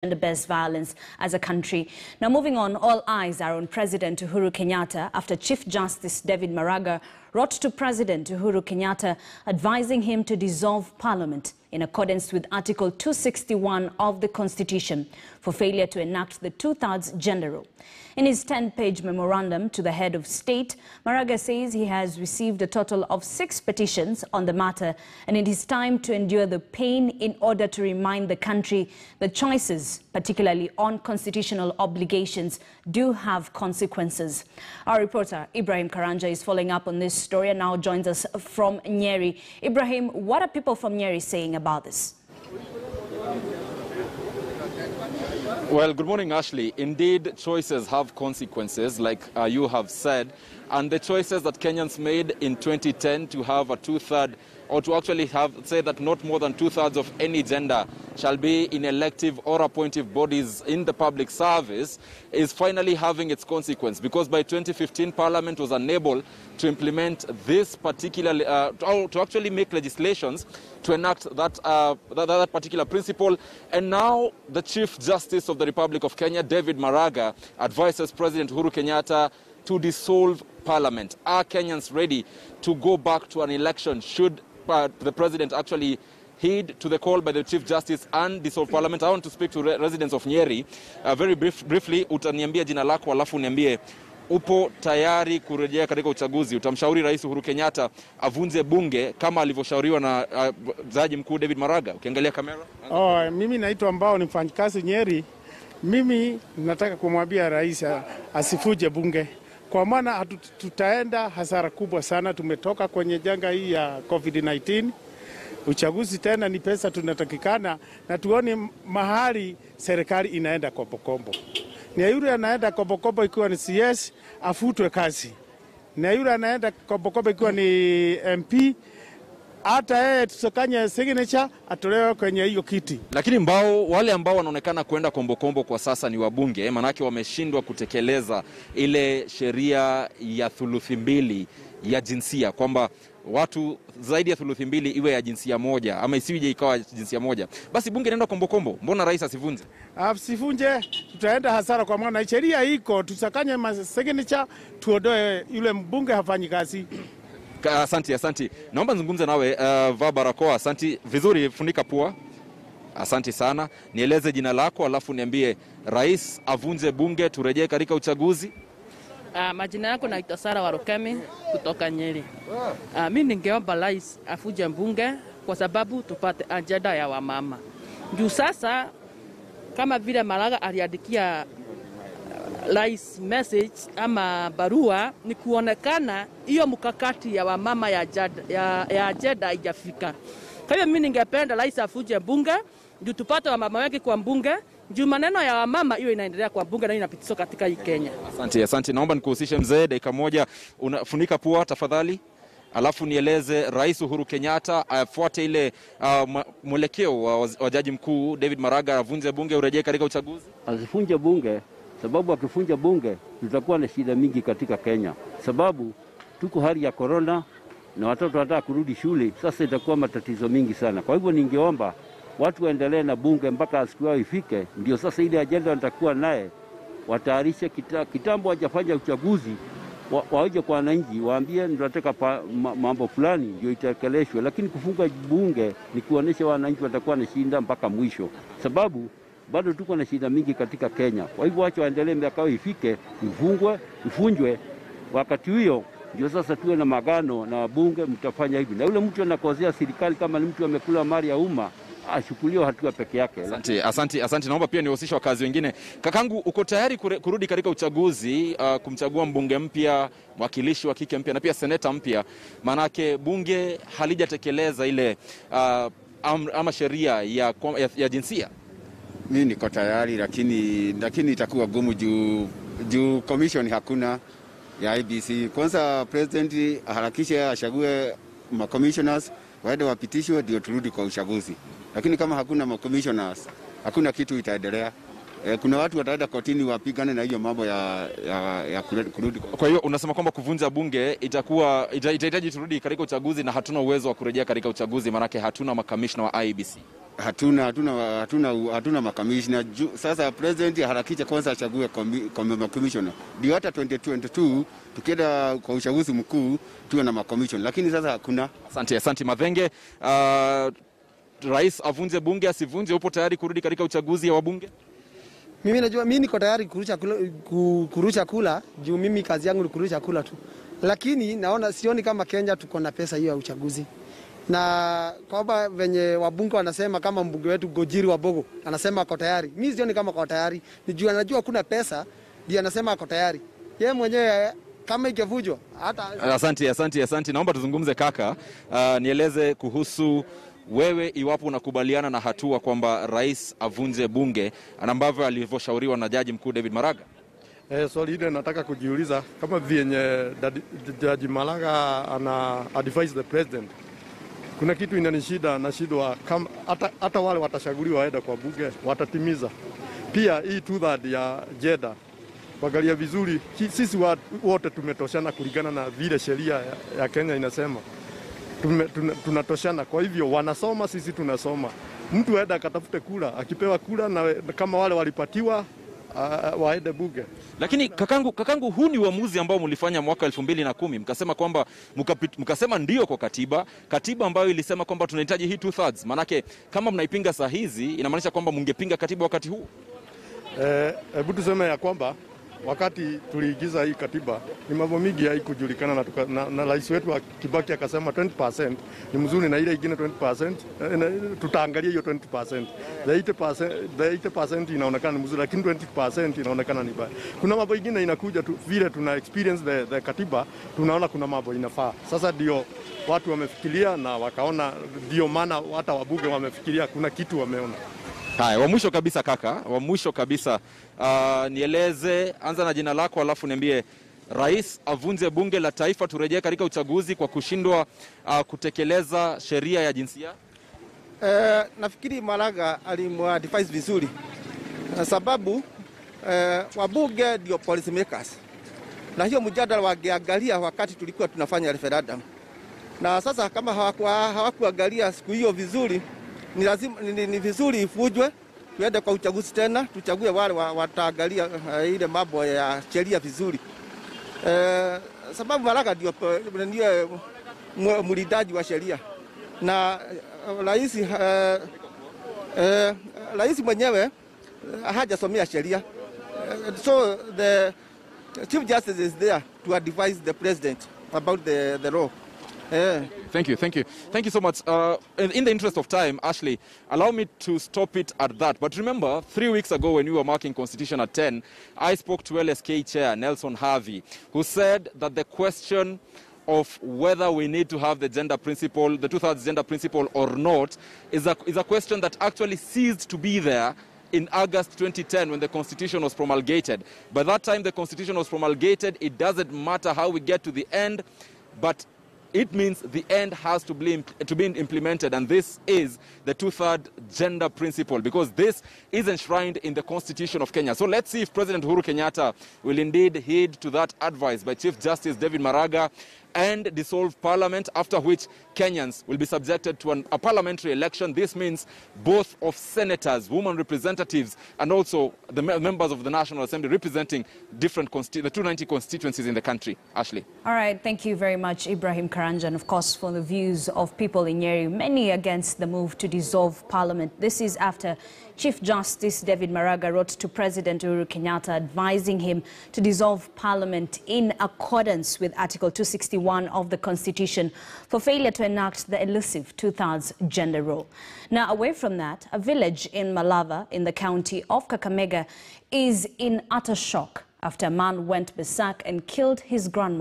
gender-based violence as a country. Now, moving on, all eyes are on President Uhuru Kenyatta after Chief Justice David Maraga wrote to President Uhuru Kenyatta advising him to dissolve Parliament in accordance with Article 261 of the Constitution for failure to enact the two-thirds gender rule. In his 10-page memorandum to the head of state, Maraga says he has received a total of 6 petitions on the matter, and it is time to endure the pain in order to remind the country that choices, particularly on constitutional obligations, do have consequences. Our reporter Ibrahim Karanja is following up on this story and now joins us from Nyeri. Ibrahim, what are people from Nyeri saying about this? Well, good morning, Ashley. Indeed, choices have consequences, like you have said. And the choices that Kenyans made in 2010 to have a two-third, or to actually say that not more than two-thirds of any gender shall be in elective or appointive bodies in the public service, is finally having its consequence. Because by 2015, Parliament was unable to implement this particular, to actually make legislations to enact that particular principle. And now the Chief Justice of the Republic of Kenya, David Maraga, advises President Uhuru Kenyatta to dissolve Parliament. Are Kenyans ready to go back to an election should the President actually heed to the call by the Chief Justice and dissolve Parliament? I want to speak to residents of Nyeri. Very briefly, utaniambia jina lako alafu niambie upo tayari kurejea katika uchaguzi. Utamshauri Rais Uhuru Kenyatta avunje bunge kama alivyoshauriwa na Jaji Mkuu David Maraga. Ukiangalia kamera. Mimi naitwa ambao ni mfanyikazi Nyeri. Mimi nataka kumwambia rais asifuje bunge. Kwa maana tutaenda hasara kubwa sana. Tumetoka kwenye janga hii ya COVID-19. Uchaguzi tena ni pesa tunatakikana, na tuone mahali serikali inaenda kombo. Ni yule anaenda kombo ikiwa ni CS afutwe kazi. Ni yule anaenda kombo ikiwa ni MP hata yeye tusokanye signature atolewe kwenye hiyo kiti. Lakini wale ambao wanaonekana kwenda kombo kwa sasa ni wabunge, manake wameshindwa kutekeleza ile sheria ya thuluthi mbili ya jinsia, kwamba watu zaidi ya thuluthi mbili iwe ya jinsia moja ama isiwe ikawa jinsia moja. Basi bunge inaenda kombo. Mbona rais asivunje? Asivunje, tutaenda hasara kwa maana sheria iko, tusakanye signature tuondoe yule mbunge hafanyi kazi. Asante. Naomba nizungumze nawe, vaa barakoa. Asante. Vizuri, funika pua. Asante sana. Nieleze jina lako alafu niambie rais avunje bunge turejee katika uchaguzi. Majina yako naitwa Sara Warokemi kutoka Nyeri. Mimi ningeomba rais avunje bunge kwa sababu tupate ajenda ya wamama. Juu sasa kama vile Maraga aliandikia rais message ama barua, ni kuonekana hiyo mkakati ya wamama ya ajenda haijafika. Kwa hiyo mimi ningependa rais afuje bunge juu tupate wamama wengi kwa bunge, juu maneno ya wamama hiyo inaendelea kwa bunge na inapitishwa katika hii Kenya. Asante. Naomba nikuhusishe mzee dakika moja. Unafunika pua tafadhali. Alafu nieleze Rais Uhuru Kenyatta afuate ile mwelekeo wa Jaji Mkuu David Maraga, avunje bunge urejee katika uchaguzi. Asifunje bunge, sababu akifunja bunge tutakuwa na shida mingi katika Kenya. Sababu tuko hali ya corona na watoto wanataka kurudi shule, sasa itakuwa matatizo mingi sana. Kwa hivyo ningeomba watu waendelee na bunge mpaka siku yao ifike, ndio sasa ile ajenda nitakuwa naye watayarishe kitambo hajafanya uchaguzi, waje kwa wananchi waambie tunataka mambo fulani ndio itekelezwe. Lakini kufunga bunge ni kuonesha wananchi watakuwa na shinda mpaka mwisho, sababu bado tuko na shida mingi katika Kenya. Kwa hivyo wacha waendelee miaka ifike, ifunjwe. Wakati huo ndio sasa tuwe na magano na bunge mtafanya hivi. Na yule mtu anakozea serikali kama ni mtu amekula mali ya umma, ashukuliwe hatua peke yake. Asante. Naomba pia niwahusishe wakazi wengine. Kakangu, uko tayari kurudi katika uchaguzi kumchagua mbunge mpya, mwakilishi wa kike mpya na pia seneta mpya? Manake bunge halijatekeleza ile ama sheria ya jinsia. Mimi niko tayari, lakini itakuwa gumu juu commission hakuna ya IBC. Kwanza president aharakishe achague ma commissioners waende wapitishwe ndio turudi kwa uchaguzi. Lakini kama hakuna ma commissioners, hakuna kitu itaendelea. kuna watu wataenda kotini wapigane na hiyo mambo ya kurudi. Kwa hiyo unasema kwamba kuvunja bunge itahitaji turudi katika uchaguzi na hatuna uwezo wa kurejea katika uchaguzi, manake hatuna makamishna wa IEBC. Hatuna makamishna. Sasa president harakisha kwanza achague commissioner. Ndio hata 2022 tukienda kwa uchaguzi mkuu tuwe na makomishona. Lakini sasa hakuna. Asante Madhenge. Rais avunje bunge asivunje, upo tayari kurudi katika uchaguzi wa bunge? Mimi niko tayari kurusha kula juu mimi kazi yangu ni kurusha kula tu. Lakini sioni kama Kenya tuko na pesa hiyo ya uchaguzi. Na kwamba venye wabunge wanasema kama mbunge wetu Gojiri wa Bogo anasema ako tayari. Mimi sioni kama ako tayari. Anajua kuna pesa ndio anasema ako tayari. Yeye mwenyewe kama ikivujwa hata. Asante. Naomba tuzungumze kaka. Nieleze kuhusu wewe iwapo unakubaliana na hatua kwamba rais avunje bunge ambavyo alivyoshauriwa na Jaji Mkuu David Maraga. Swali hili nataka kujiuliza kama vyenye Jaji Maraga ana advise the president. Kuna kitu inanishida na shida kama hata wale watashaguliwa waenda kwa bunge watatimiza. Pia hii 2/3 ya jeda. Wagalia vizuri sisi wote tumetoshana kulingana na vile sheria ya Kenya inasema. Tunatoshana, kwa hivyo wanasoma, sisi tunasoma. Mtu aenda akatafute kula, akipewa kula na kama wale walipatiwa waende bunge. Lakini kakangu huu ni uamuzi ambao mlifanya mwaka 2010, mkasema kwamba mkasema ndio kwa katiba ambayo ilisema kwamba tunahitaji hii 2/3. Manake kama mnaipinga saa hizi inamaanisha kwamba mngepinga katiba wakati huu. Hebu tuseme ya kwamba wakati tuliigiza hii katiba ni mambo mingi haikujulikana na rais wetu wa Kibaki akasema 20% ni mzuri na ile ingine 20% tutaangalia hiyo 20%. The 80% inaonekana ni mzuri lakini 20% inaonekana ni baya. Kuna mambo mengine inakuja vile tuna experience the katiba tunaona kuna mambo inafaa. Sasa ndio watu wamefikiria na wakaona, ndio maana hata wabunge wamefikiria kuna kitu wameona. Haya, wa mwisho kabisa kaka, wa mwisho kabisa, nieleze, anza na jina lako alafu niambie, rais avunje bunge la taifa turejee katika uchaguzi kwa kushindwa kutekeleza sheria ya jinsia? Nafikiri Maraga alimuadvise vizuri. Sababu wabunge ndio policy makers. Na hiyo mjadala wangeangalia wakati tulikuwa tunafanya referendum. Na sasa kama hawakuangalia siku hiyo vizuri, ni vizuri ifujwe, tuende kwa uchaguzi tena, tuchague wale wataangalia ile mambo ya sheria vizuri. Sababu Maraga ndio mlindaji wa sheria. Na rais mwenyewe hajasomea sheria. So the Chief Justice is there to advise the president about the law. Thank you so much. In the interest of time, Ashley, allow me to stop it at that. But remember, 3 weeks ago when we were marking Constitution at 10, I spoke to LSK Chair Nelson Harvey, who said that the question of whether we need to have the gender principle, the 2/3 gender principle or not, is a question that actually ceased to be there in August 2010 when the Constitution was promulgated. By that time the Constitution was promulgated, it doesn't matter how we get to the end, but it means the end has to be implemented, and this is the 2/3 gender principle, because this is enshrined in the Constitution of Kenya. So let's see if President Uhuru Kenyatta will indeed heed to that advice by Chief Justice David Maraga and dissolve Parliament, after which Kenyans will be subjected to a parliamentary election. This means both of senators, women representatives, and also the members of the National Assembly representing the 290 constituencies in the country. Ashley. All right, thank you very much, Ibrahim Karanjan, of course, for the views of people in Nyeri, many against the move to dissolve Parliament. This is after Chief Justice David Maraga wrote to President Uhuru Kenyatta advising him to dissolve Parliament in accordance with Article 261 of the Constitution for failure to enact the elusive 2/3 gender rule. Now, away from that, a village in Malava in the county of Kakamega is in utter shock after a man went berserk and killed his grandmother.